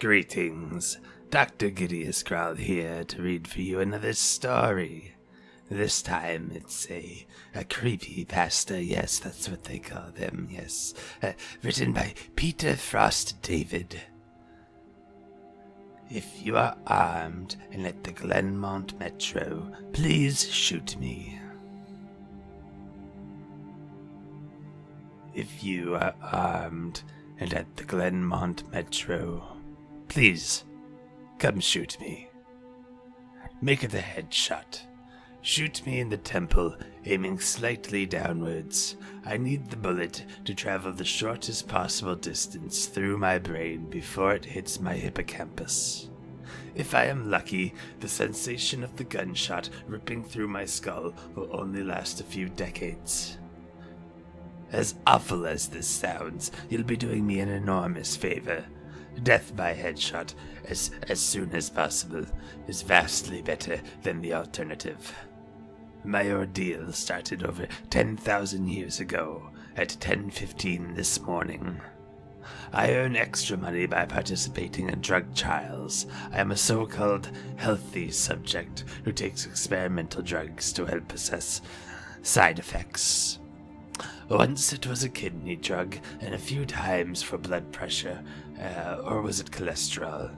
Greetings, Dr. Gideous Krall here to read for you another story. This time it's a CreepyPasta, yes, that's what they call them, yes. Written by Peter Frost David. If you are armed and at the Glenmont Metro, please shoot me. If you are armed and at the Glenmont Metro, please come shoot me. Make it a headshot. Shoot me in the temple, aiming slightly downwards. I need the bullet to travel the shortest possible distance through my brain before it hits my hippocampus. If I am lucky, the sensation of the gunshot ripping through my skull will only last a few decades. As awful as this sounds, you'll be doing me an enormous favor. Death by headshot, as soon as possible, is vastly better than the alternative. My ordeal started over 10,000 years ago, at 10:15 this morning. I earn extra money by participating in drug trials. I am a so-called healthy subject who takes experimental drugs to help assess side effects. Once it was a kidney drug, and a few times for blood pressure, or was it cholesterol?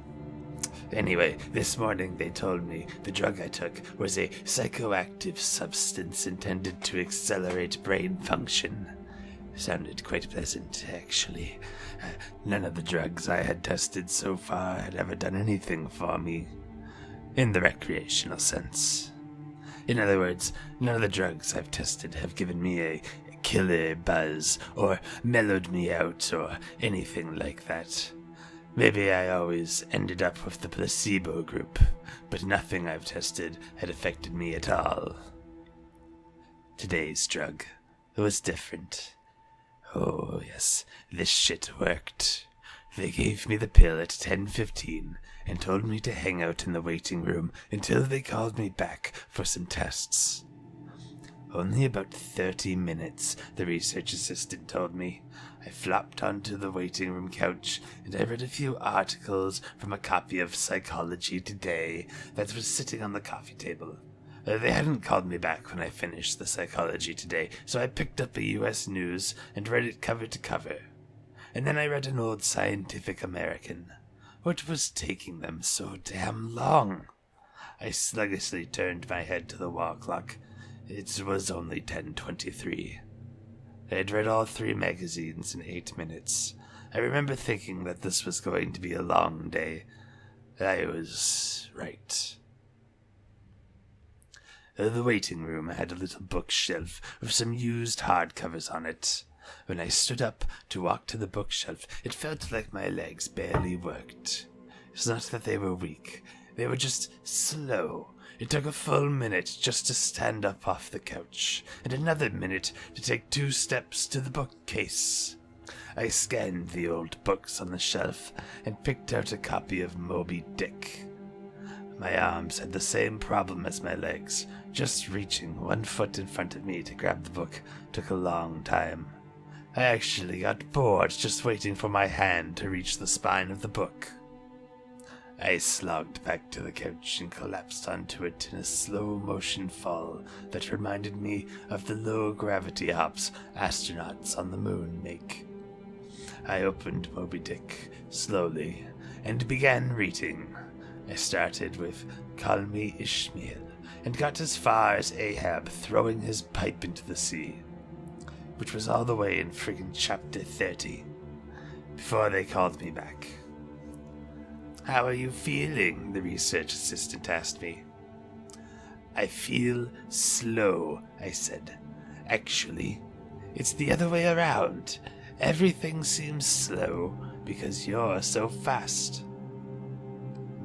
Anyway, this morning they told me the drug I took was a psychoactive substance intended to accelerate brain function. Sounded quite pleasant, actually. None of the drugs I had tested so far had ever done anything for me, in the recreational sense. In other words, none of the drugs I've tested have given me a killer buzz, or mellowed me out, or anything like that. Maybe I always ended up with the placebo group, but nothing I've tested had affected me at all. Today's drug was different. Oh yes, this shit worked. They gave me the pill at 10:15 and told me to hang out in the waiting room until they called me back for some tests. Only about 30 minutes, the research assistant told me. I flopped onto the waiting room couch, and I read a few articles from a copy of Psychology Today that was sitting on the coffee table. They hadn't called me back when I finished the Psychology Today, so I picked up a U.S. News and read it cover to cover. And then I read an old Scientific American. What was taking them so damn long? I sluggishly turned my head to the wall clock. It was only 10:23. I had read all 3 magazines in 8 minutes. I remember thinking that this was going to be a long day. I was right. The waiting room had a little bookshelf with some used hardcovers on it. When I stood up to walk to the bookshelf, it felt like my legs barely worked. It's not that they were weak. They were just slow. It took a full minute just to stand up off the couch, and another minute to take 2 steps to the bookcase. I scanned the old books on the shelf and picked out a copy of Moby Dick. My arms had the same problem as my legs. Just reaching 1 foot in front of me to grab the book took a long time. I actually got bored just waiting for my hand to reach the spine of the book. I slogged back to the couch and collapsed onto it in a slow-motion fall that reminded me of the low-gravity hops astronauts on the moon make. I opened Moby Dick slowly and began reading. I started with "Call Me Ishmael" and got as far as Ahab throwing his pipe into the sea, which was all the way in friggin' chapter 30, before they called me back. "How are you feeling?" the research assistant asked me. "I feel slow," I said. "Actually, it's the other way around. Everything seems slow because you're so fast.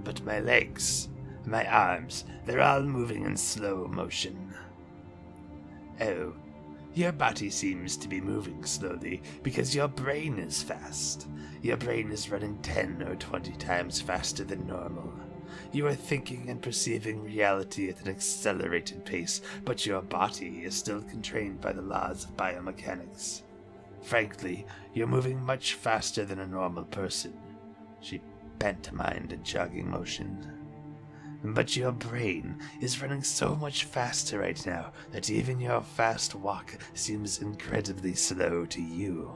But my legs, my arms, they're all moving in slow motion." "Oh, your body seems to be moving slowly because your brain is fast. Your brain is running 10 or 20 times faster than normal. You are thinking and perceiving reality at an accelerated pace, but your body is still constrained by the laws of biomechanics. Frankly, you're moving much faster than a normal person." She pantomimed a jogging motion. But your brain is running so much faster right now that even your fast walk seems incredibly slow to you.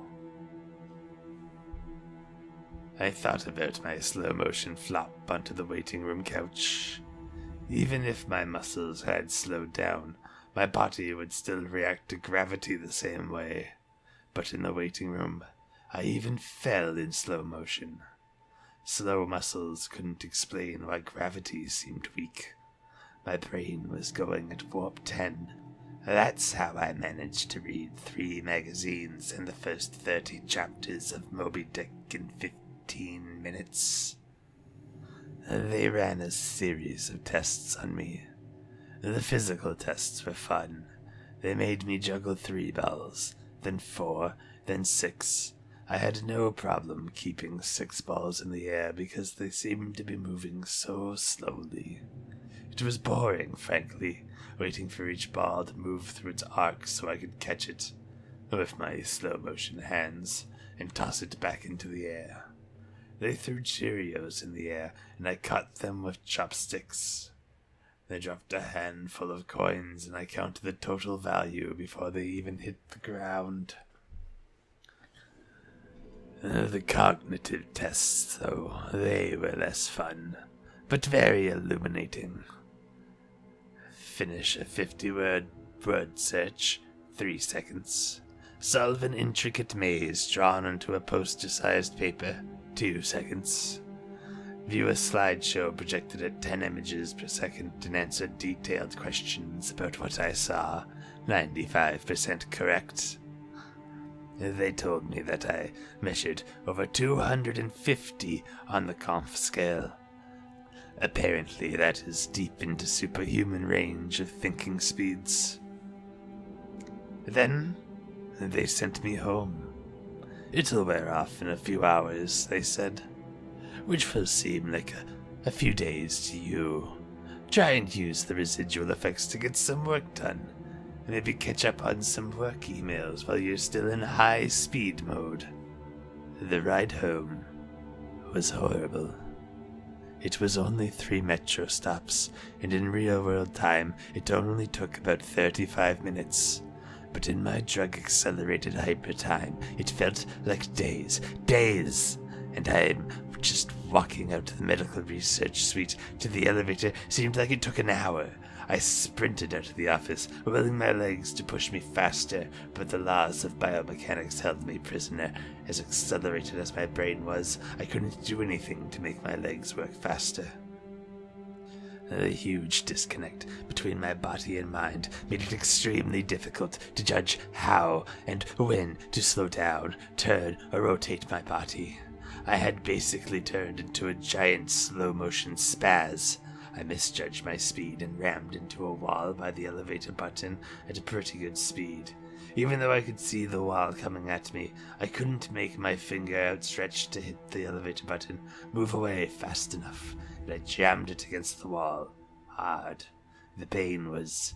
I thought about my slow-motion flop onto the waiting room couch. Even if my muscles had slowed down, my body would still react to gravity the same way. But in the waiting room, I even fell in slow motion. Slow muscles couldn't explain why gravity seemed weak. My brain was going at warp 10. That's how I managed to read 3 magazines and the first 30 chapters of Moby Dick in 15 minutes. They ran a series of tests on me. The physical tests were fun. They made me juggle 3 balls, then 4, then 6. I had no problem keeping 6 balls in the air because they seemed to be moving so slowly. It was boring, frankly, waiting for each ball to move through its arc so I could catch it with my slow-motion hands and toss it back into the air. They threw Cheerios in the air, and I caught them with chopsticks. They dropped a handful of coins, and I counted the total value before they even hit the ground. The cognitive tests, though, they were less fun, but very illuminating. Finish a 50-word word search, 3 seconds. Solve an intricate maze drawn onto a poster-sized paper, 2 seconds. View a slideshow projected at 10 images per second and answer detailed questions about what I saw, 95% correct. They told me that I measured over 250 on the Conf scale. Apparently that is deep into superhuman range of thinking speeds. Then they sent me home. It'll wear off in a few hours, they said, which will seem like a few days to you. Try and use the residual effects to get some work done. Maybe catch up on some work emails while you're still in high-speed mode. The ride home was horrible. It was only 3 metro stops, and in real-world time, it only took about 35 minutes. But in my drug-accelerated hyper-time, it felt like days. And I'm just walking out of the medical research suite to the elevator seemed like it took an hour. I sprinted out of the office, willing my legs to push me faster, but the laws of biomechanics held me prisoner. As accelerated as my brain was, I couldn't do anything to make my legs work faster. The huge disconnect between my body and mind made it extremely difficult to judge how and when to slow down, turn, or rotate my body. I had basically turned into a giant slow-motion spaz. I misjudged my speed and rammed into a wall by the elevator button at a pretty good speed. Even though I could see the wall coming at me, I couldn't make my finger outstretched to hit the elevator button move away fast enough, and I jammed it against the wall hard. The pain was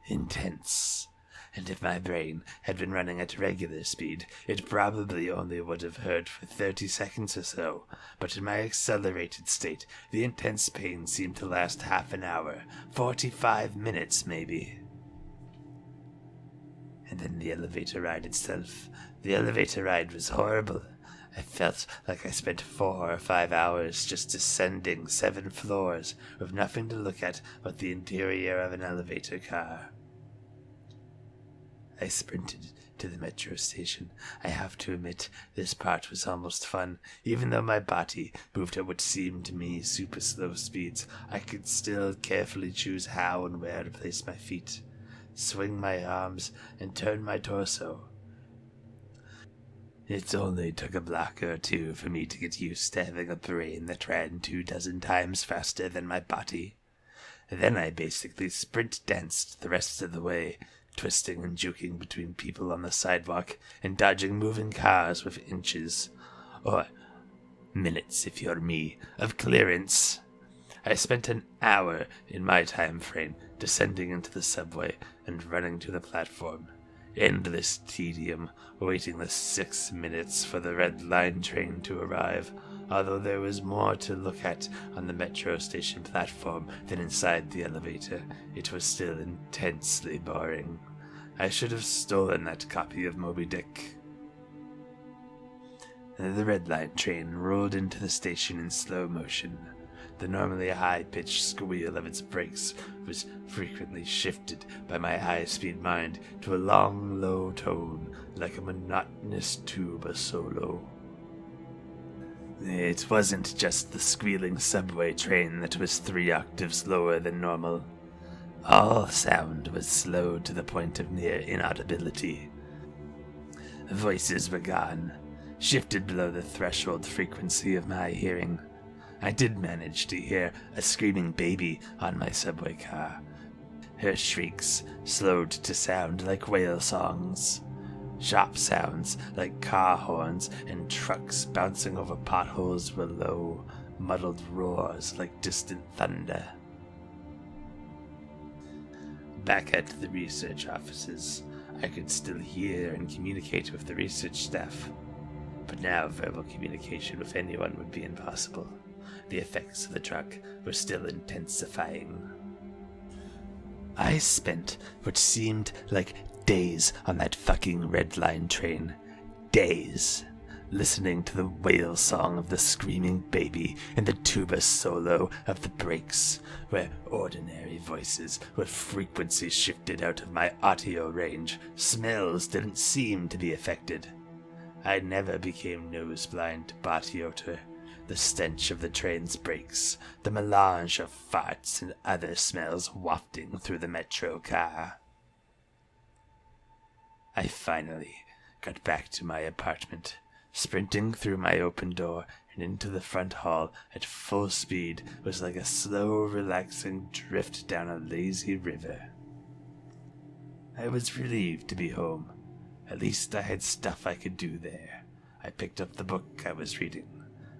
intense, and if my brain had been running at regular speed, it probably only would have hurt for 30 seconds or so, but in my accelerated state, the intense pain seemed to last half an hour, 45 minutes maybe. And then the elevator ride itself. The elevator ride was horrible. I felt like I spent 4 or 5 hours just descending 7 floors with nothing to look at but the interior of an elevator car. I sprinted to the metro station. I have to admit, this part was almost fun. Even though my body moved at what seemed to me super slow speeds, I could still carefully choose how and where to place my feet, swing my arms, and turn my torso. It only took a block or 2 for me to get used to having a brain that ran 24 times faster than my body. Then I basically sprint danced the rest of the way, twisting and juking between people on the sidewalk and dodging moving cars with inches, or minutes if you're me, of clearance. I spent an hour in my time frame descending into the subway and running to the platform. Endless tedium, waiting the 6 minutes for the red line train to arrive, Although there was more to look at on the metro station platform than inside the elevator, it was still intensely boring. I should have stolen that copy of Moby Dick. The Red Line train rolled into the station in slow motion. The normally high-pitched squeal of its brakes was frequently shifted by my high-speed mind to a long, low tone, like a monotonous tuba solo. It wasn't just the squealing subway train that was 3 octaves lower than normal. All sound was slowed to the point of near inaudibility. Voices were gone, shifted below the threshold frequency of my hearing. I did manage to hear a screaming baby on my subway car. Her shrieks slowed to sound like whale songs. Sharp sounds like car horns and trucks bouncing over potholes were low, muddled roars like distant thunder. Back at the research offices, I could still hear and communicate with the research staff. But now verbal communication with anyone would be impossible. The effects of the drug were still intensifying. I spent what seemed like days on that fucking Red Line train. Days. Listening to the wail song of the screaming baby and the tuba solo of the brakes, where ordinary voices were frequency shifted out of my audio range. Smells didn't seem to be affected. I never became nose-blind to body odor, the stench of the train's brakes, the melange of farts and other smells wafting through the metro car. I finally got back to my apartment, sprinting through my open door and into the front hall at full speed was like a slow, relaxing drift down a lazy river. I was relieved to be home. At least I had stuff I could do there. I picked up the book I was reading,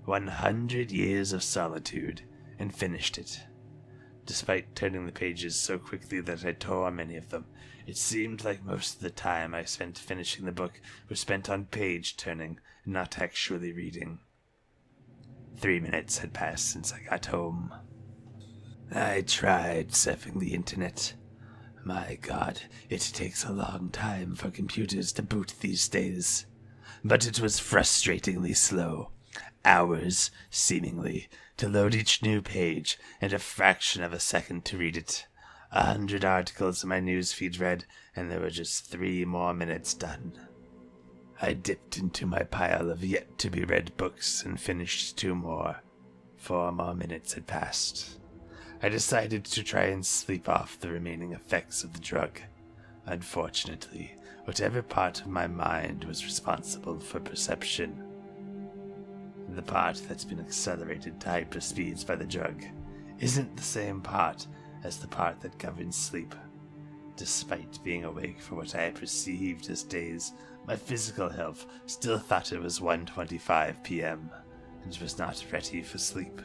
100 Years of Solitude, and finished it. Despite turning the pages so quickly that I tore many of them, it seemed like most of the time I spent finishing the book was spent on page turning, not actually reading. 3 minutes had passed since I got home. I tried surfing the internet. My God, it takes a long time for computers to boot these days. But it was frustratingly slow. Hours, seemingly, to load each new page, and a fraction of a second to read it. 100 articles in my newsfeed read, and there were just 3 more minutes done. I dipped into my pile of yet-to-be-read books and finished 2 more. 4 more minutes had passed. I decided to try and sleep off the remaining effects of the drug. Unfortunately, whatever part of my mind was responsible for perception, the part that's been accelerated to hyperspeeds by the drug, isn't the same part as the part that governs sleep. Despite being awake for what I perceived as days, my physical health still thought it was 1:25 p.m. and was not ready for sleep.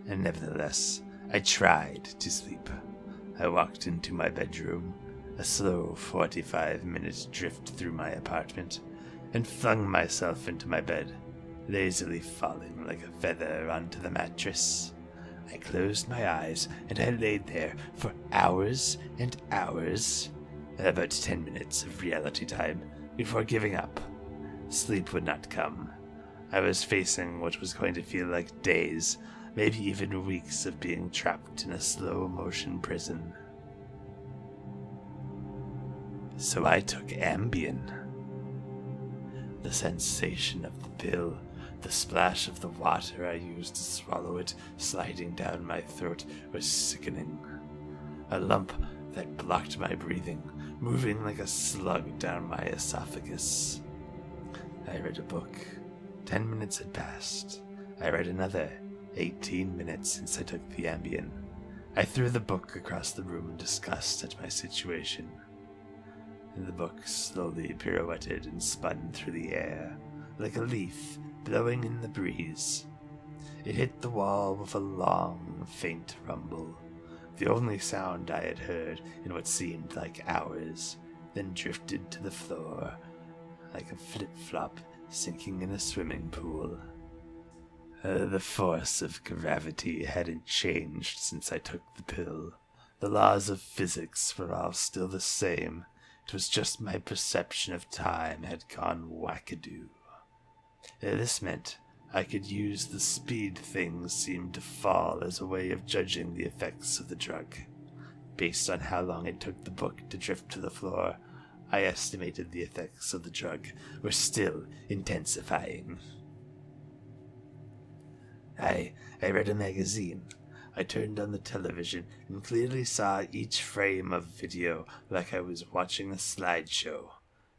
And nevertheless, I tried to sleep. I walked into my bedroom, a slow 45-minute drift through my apartment, and flung myself into my bed, lazily falling like a feather onto the mattress. I closed my eyes, and I laid there for hours and hours, about 10 minutes of reality time, before giving up. Sleep would not come. I was facing what was going to feel like days, maybe even weeks of being trapped in a slow-motion prison. So I took Ambien. The sensation of the pill, the splash of the water I used to swallow it sliding down my throat was sickening. A lump that blocked my breathing, moving like a slug down my esophagus. I read a book. 10 minutes had passed. I read another. 18 minutes since I took the Ambien. I threw the book across the room in disgust at my situation. And the book slowly pirouetted and spun through the air, like a leaf blowing in the breeze. It hit the wall with a long, faint rumble, the only sound I had heard in what seemed like hours, then drifted to the floor, like a flip-flop sinking in a swimming pool. The force of gravity hadn't changed since I took the pill. The laws of physics were all still the same. It was just my perception of time had gone wackadoo. This meant I could use the speed things seemed to fall as a way of judging the effects of the drug. Based on how long it took the book to drift to the floor, I estimated the effects of the drug were still intensifying. I read a magazine. I turned on the television and clearly saw each frame of video like I was watching a slideshow.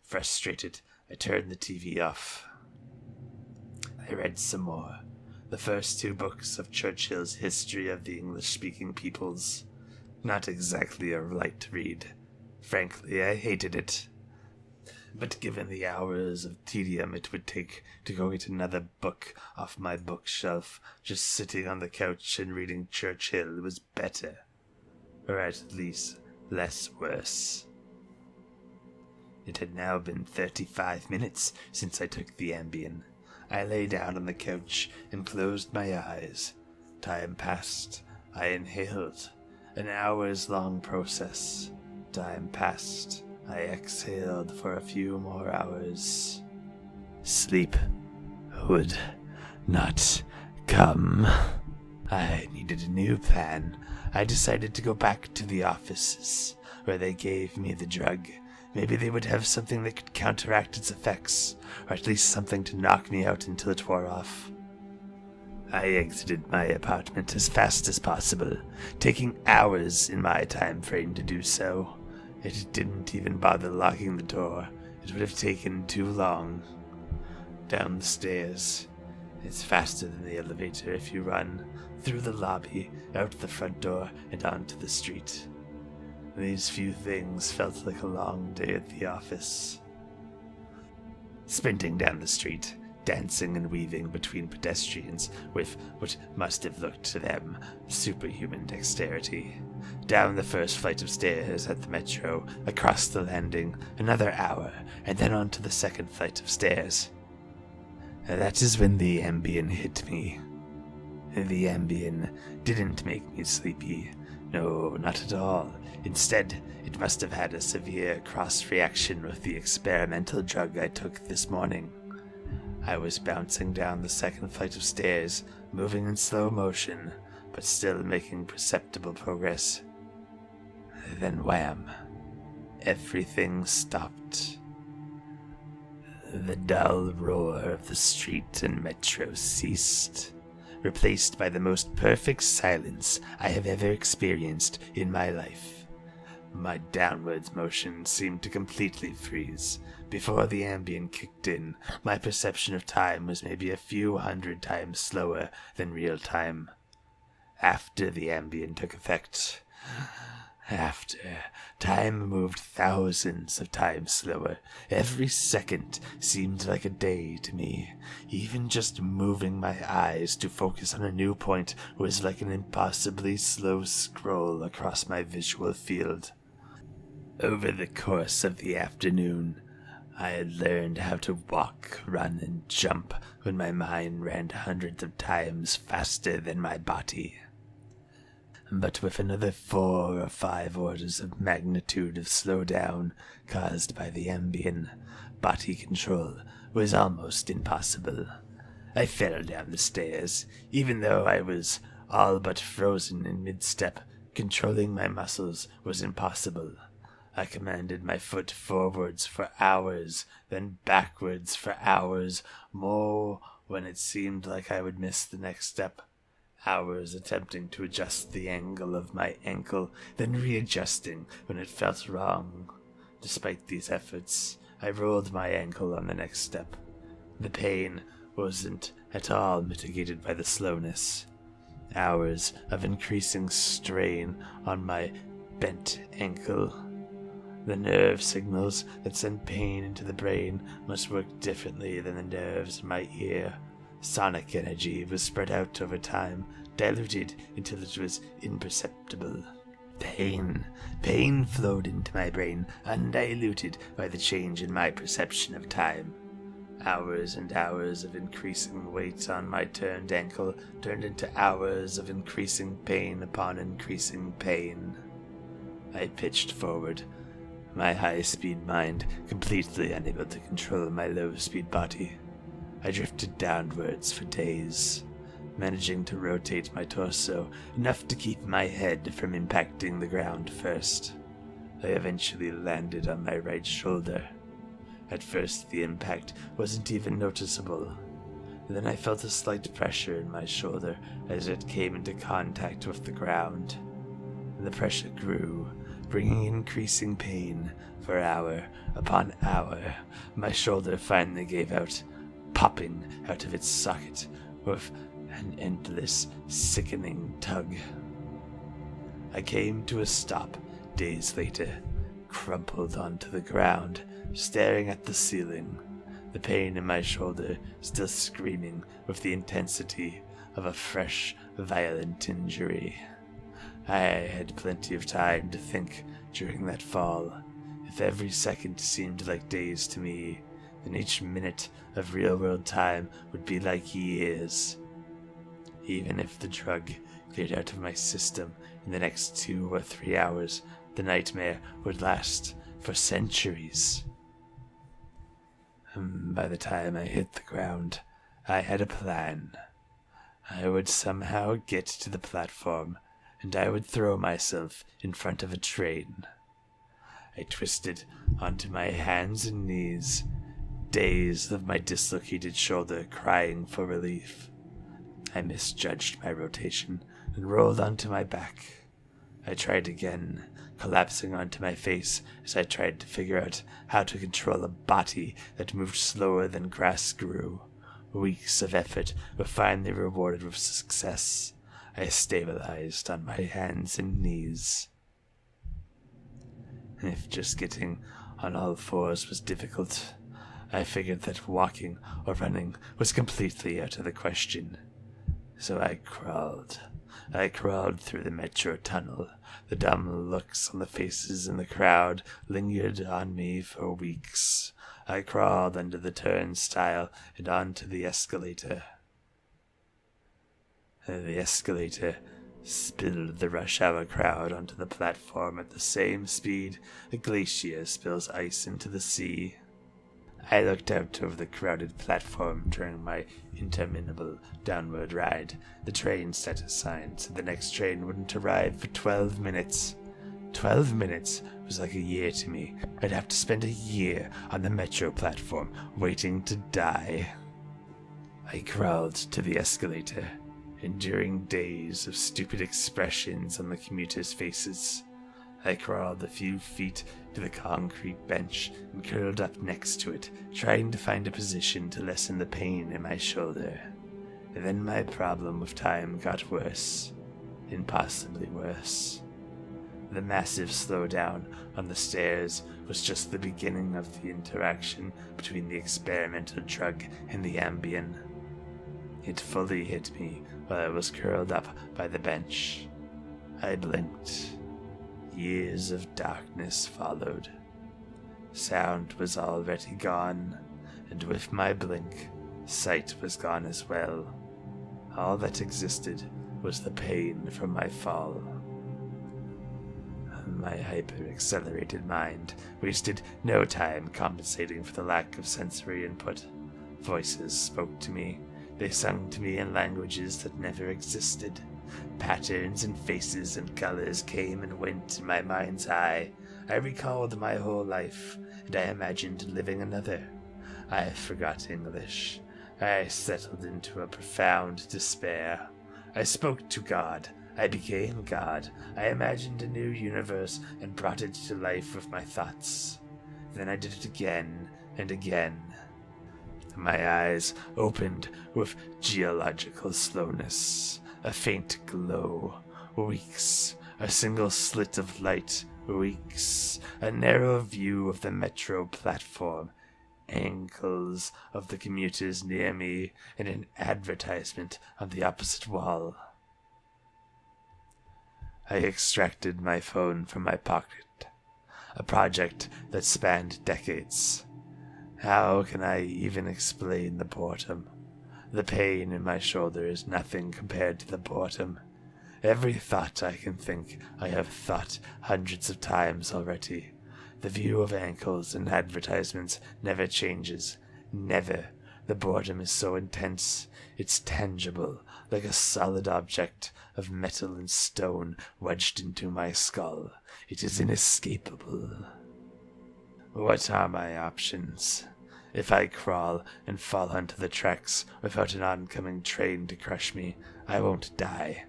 Frustrated, I turned the TV off. I read some more. The first 2 books of Churchill's History of the English-Speaking Peoples. Not exactly a light read. Frankly, I hated it. But given the hours of tedium it would take to go get another book off my bookshelf, just sitting on the couch and reading Churchill was better. Or at least less worse. It had now been 35 minutes since I took the Ambien. I lay down on the couch and closed my eyes. Time passed. I inhaled. An hours-long process. Time passed. I exhaled for a few more hours. Sleep would not come. I needed a new plan. I decided to go back to the offices, where they gave me the drug. Maybe they would have something that could counteract its effects, or at least something to knock me out until it wore off. I exited my apartment as fast as possible, taking hours in my time frame to do so. It didn't even bother locking the door. It would have taken too long. Down the stairs. It's faster than the elevator if you run. Through the lobby, out the front door, and onto the street. These few things felt like a long day at the office. Sprinting down the street, dancing and weaving between pedestrians with what must have looked to them superhuman dexterity. Down the first flight of stairs at the metro, across the landing, another hour, and then onto the second flight of stairs. That is when the Ambien hit me. The Ambien didn't make me sleepy. No, not at all. Instead, it must have had a severe cross-reaction with the experimental drug I took this morning. I was bouncing down the second flight of stairs, moving in slow motion, but still making perceptible progress. Then wham! Everything stopped. The dull roar of the street and metro ceased, replaced by the most perfect silence I have ever experienced in my life. My downwards motion seemed to completely freeze. Before the Ambien kicked in, my perception of time was maybe a few 100 times slower than real time. After the Ambien took effect, time moved thousands of times slower. Every second seemed like a day to me. Even just moving my eyes to focus on a new point was like an impossibly slow scroll across my visual field. Over the course of the afternoon, I had learned how to walk, run, and jump when my mind ran hundreds of times faster than my body. But with another 4 or 5 orders of magnitude of slowdown caused by the Ambien, body control was almost impossible. I fell down the stairs, even though I was all but frozen in mid-step. Controlling my muscles was impossible. I commanded my foot forwards for hours, then backwards for hours, more when it seemed like I would miss the next step. Hours attempting to adjust the angle of my ankle, then readjusting when it felt wrong. Despite these efforts, I rolled my ankle on the next step. The pain wasn't at all mitigated by the slowness. Hours of increasing strain on my bent ankle. The nerve signals that send pain into the brain must work differently than the nerves in my ear. Sonic energy was spread out over time, diluted until it was imperceptible. Pain flowed into my brain, undiluted by the change in my perception of time. Hours and hours of increasing weight on my turned ankle turned into hours of increasing pain upon increasing pain. I pitched forward, my high-speed mind completely unable to control my low-speed body. I drifted downwards for days, managing to rotate my torso enough to keep my head from impacting the ground first. I eventually landed on my right shoulder. At first, the impact wasn't even noticeable. Then I felt a slight pressure in my shoulder as it came into contact with the ground. The pressure grew, bringing increasing pain for hour upon hour. My shoulder finally gave out, popping out of its socket with an endless, sickening tug. I came to a stop days later, crumpled onto the ground, staring at the ceiling, the pain in my shoulder still screaming with the intensity of a fresh, violent injury. I had plenty of time to think during that fall. If every second seemed like days to me, then each minute of real-world time would be like years. Even if the drug cleared out of my system in the next 2 or 3 hours, the nightmare would last for centuries. By the time I hit the ground, I had a plan. I would somehow get to the platform, and I would throw myself in front of a train. I twisted onto my hands and knees, dazed of my dislocated shoulder, crying for relief. I misjudged my rotation and rolled onto my back. I tried again, collapsing onto my face as I tried to figure out how to control a body that moved slower than grass grew. Weeks of effort were finally rewarded with success. I stabilized on my hands and knees. If just getting on all fours was difficult, I figured that walking or running was completely out of the question. So I crawled. I crawled through the metro tunnel. The dumb looks on the faces in the crowd lingered on me for weeks. I crawled under the turnstile and onto the escalator. The escalator spilled the rush hour crowd onto the platform at the same speed a glacier spills ice into the sea. I looked out over the crowded platform during my interminable downward ride. The train set a sign said the next train wouldn't arrive for 12 minutes. 12 minutes was like a year to me. I'd have to spend a year on the metro platform waiting to die. I crawled to the escalator, enduring days of stupid expressions on the commuters' faces. I crawled a few feet to the concrete bench and curled up next to it, trying to find a position to lessen the pain in my shoulder. And then my problem with time got worse, impossibly worse. The massive slowdown on the stairs was just the beginning of the interaction between the experimental drug and the Ambien. It fully hit me while I was curled up by the bench. I blinked. Years of darkness followed. Sound was already gone, and with my blink, sight was gone as well. All that existed was the pain from my fall. My hyper-accelerated mind wasted no time compensating for the lack of sensory input. Voices spoke to me. They sung to me in languages that never existed. Patterns and faces and colors came and went in my mind's eye. I recalled my whole life, and I imagined living another. I forgot English. I settled into a profound despair. I spoke to God. I became God. I imagined a new universe and brought it to life with my thoughts. Then I did it again and again. My eyes opened with geological slowness. A faint glow. Weeks. A single slit of light. Weeks. A narrow view of the metro platform. Ankles of the commuters near me, and an advertisement on the opposite wall. I extracted my phone from my pocket. A project that spanned decades. How can I even explain the boredom? The pain in my shoulder is nothing compared to the boredom. Every thought I can think I have thought hundreds of times already. The view of ankles and advertisements never changes. Never. The boredom is so intense. It's tangible, like a solid object of metal and stone wedged into my skull. It is inescapable. What are my options? If I crawl and fall onto the tracks without an oncoming train to crush me, I won't die.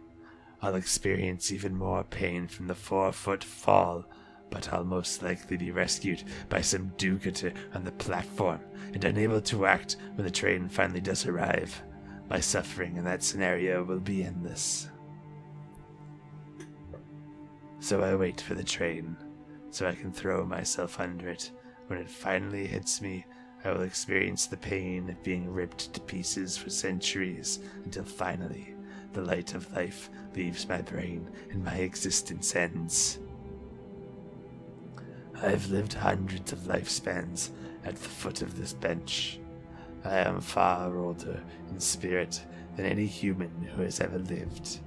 I'll experience even more pain from the 4-foot fall, but I'll most likely be rescued by some do-gooder on the platform and unable to act when the train finally does arrive. My suffering in that scenario will be endless. So I wait for the train, so I can throw myself under it. When it finally hits me, I will experience the pain of being ripped to pieces for centuries until finally the light of life leaves my brain and my existence ends. I've lived hundreds of lifespans at the foot of this bench. I am far older in spirit than any human who has ever lived.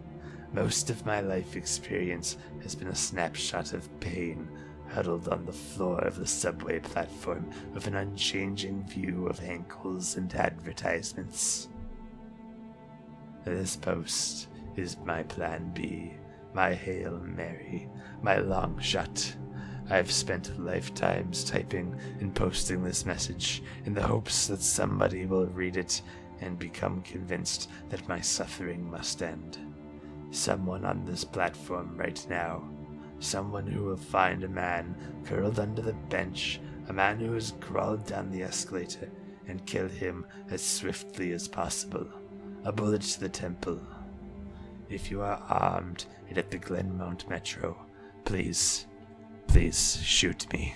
Most of my life experience has been a snapshot of pain, huddled on the floor of the subway platform with an unchanging view of ankles and advertisements. This post is my plan B, my Hail Mary, my long shot. I've spent lifetimes typing and posting this message in the hopes that somebody will read it and become convinced that my suffering must end. Someone on this platform right now. Someone who will find a man curled under the bench, a man who has crawled down the escalator, and kill him as swiftly as possible. A bullet to the temple. If you are armed and at the Glenmont Metro, please shoot me.